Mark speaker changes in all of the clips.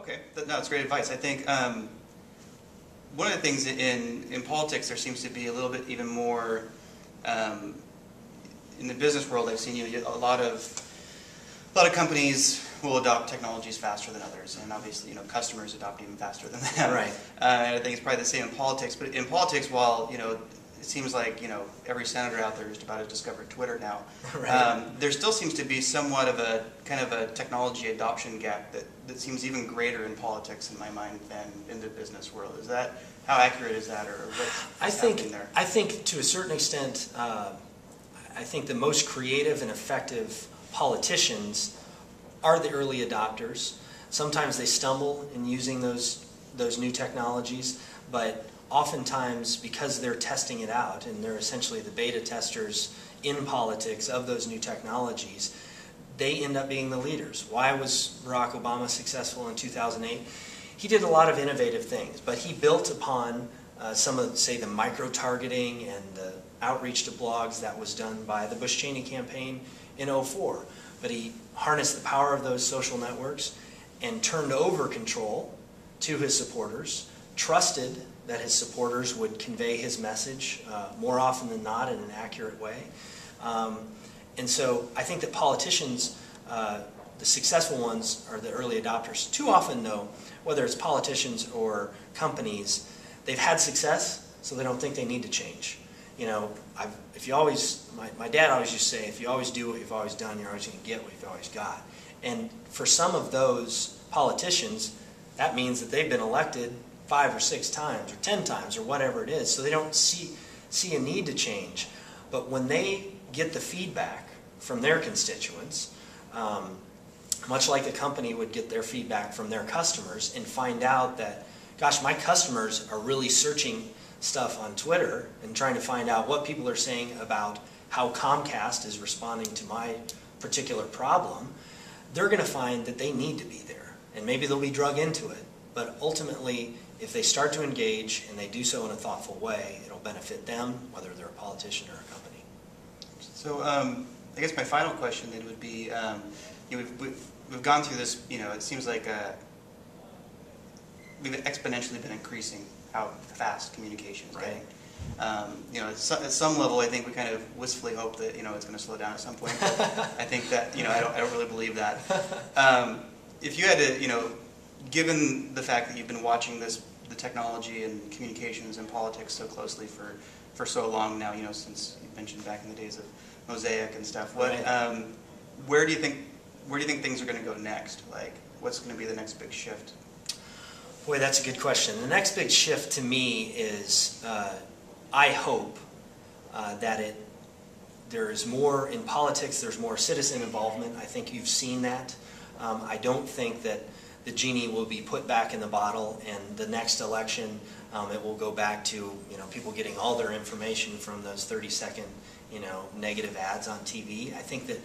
Speaker 1: Okay, no, it's great advice. I think one of the things in politics, there seems to be a little bit even more, in the business world, I've seen a lot of companies will adopt technologies faster than others, and obviously, customers adopt even faster than them.
Speaker 2: Right.
Speaker 1: And I think it's probably the same in politics. But in politics, while it seems like every senator out there is about to discover Twitter now,
Speaker 2: Right.
Speaker 1: there still seems to be somewhat of a kind of a technology adoption gap that seems even greater in politics in my mind than in the business world. Is that how accurate is that, or what's happening there?
Speaker 2: I think to a certain extent, I think the most creative and effective politicians are the early adopters. Sometimes they stumble in using those new technologies, but oftentimes because they're testing it out and they're essentially the beta testers in politics of those new technologies, they end up being the leaders. Why was Barack Obama successful in 2008? He did a lot of innovative things, but he built upon some of, say, the micro-targeting and the outreach to blogs that was done by the Bush-Cheney campaign in 2004. But he harnessed the power of those social networks and turned over control to his supporters, trusted that his supporters would convey his message more often than not in an accurate way. And so I think that politicians, the successful ones, are the early adopters. Too often, though, whether it's politicians or companies, they've had success, so they don't think they need to change. If you always, my dad always used to say, if you always do what you've always done, you're always going to get what you've always got. And for some of those politicians, that means that they've been elected 5 or 6 times or 10 times or whatever it is, so they don't see a need to change. But when they get the feedback from their constituents, much like a company would get their feedback from their customers and find out that, gosh, my customers are really searching stuff on Twitter and trying to find out what people are saying about how Comcast is responding to my particular problem, they're going to find that they need to be there. And maybe they'll be drug into it. But ultimately, if they start to engage and they do so in a thoughtful way, it'll benefit them, whether they're a politician or a company.
Speaker 1: So I guess my final question then would be, we've gone through this, it seems like we've exponentially been increasing how fast communication is getting. At some level, I think we kind of wistfully hope that it's going to slow down at some point. But I think that I don't really believe that. If you had to, given the fact that you've been watching the technology and communications and politics so closely for so long now, since you mentioned back in the days of Mosaic and stuff, where do you think things are going to go next? Like, what's going to be the next big shift?
Speaker 2: Boy, that's a good question. The next big shift to me is, I hope that there is more in politics, there's more citizen involvement. I think you've seen that. I don't think that the genie will be put back in the bottle and the next election it will go back to people getting all their information from those 30-second negative ads on TV. I think that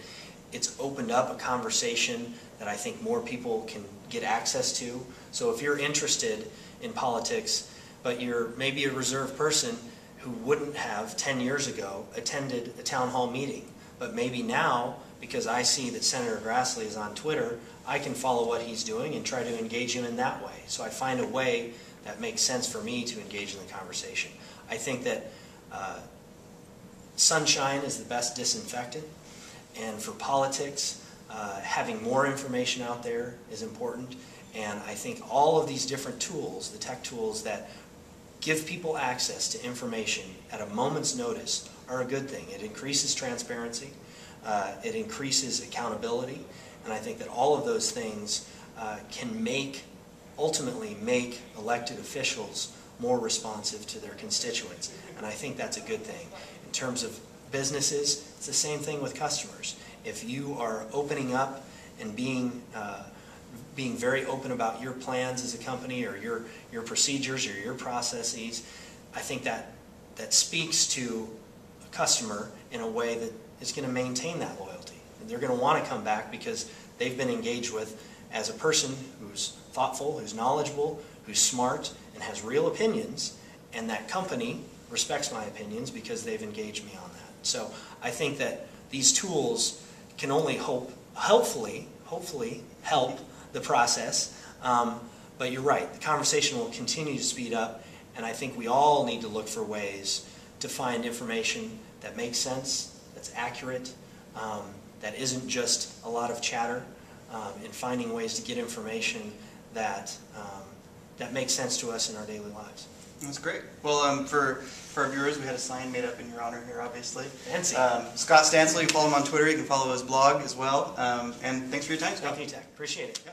Speaker 2: it's opened up a conversation that I think more people can get access to. So if you're interested in politics, but you're maybe a reserved person who wouldn't have 10 years ago attended a town hall meeting, but maybe now, because I see that Senator Grassley is on Twitter, I can follow what he's doing and try to engage him in that way. So I find a way that makes sense for me to engage in the conversation. I think that sunshine is the best disinfectant, and for politics, having more information out there is important. And I think all of these different tools, the tech tools that give people access to information at a moment's notice, are a good thing. It increases transparency, it increases accountability, and I think that all of those things can ultimately make elected officials more responsive to their constituents. And I think that's a good thing. In terms of businesses, it's the same thing with customers. If you are opening up and being very open about your plans as a company or your procedures or your processes, I think that speaks to a customer in a way that is going to maintain that loyalty. And they're going to want to come back because they've been engaged with as a person who's thoughtful, who's knowledgeable, who's smart, and has real opinions, and that company respects my opinions because they've engaged me on that. So I think that these tools can only hopefully help the process But you're right, the conversation will continue to speed up, and I think we all need to look for ways to find information that makes sense, that's accurate, that isn't just a lot of chatter, and finding ways to get information that, that makes sense to us in our daily lives.
Speaker 1: That's great. Well, for our viewers, we had a sign made up in your honor here, obviously.
Speaker 2: Fancy.
Speaker 1: Scott Stanzel, you can follow him on Twitter, you can follow his blog as well. And thanks for your time, Scott.
Speaker 2: Thank you, Tac. Appreciate it.
Speaker 1: Yeah.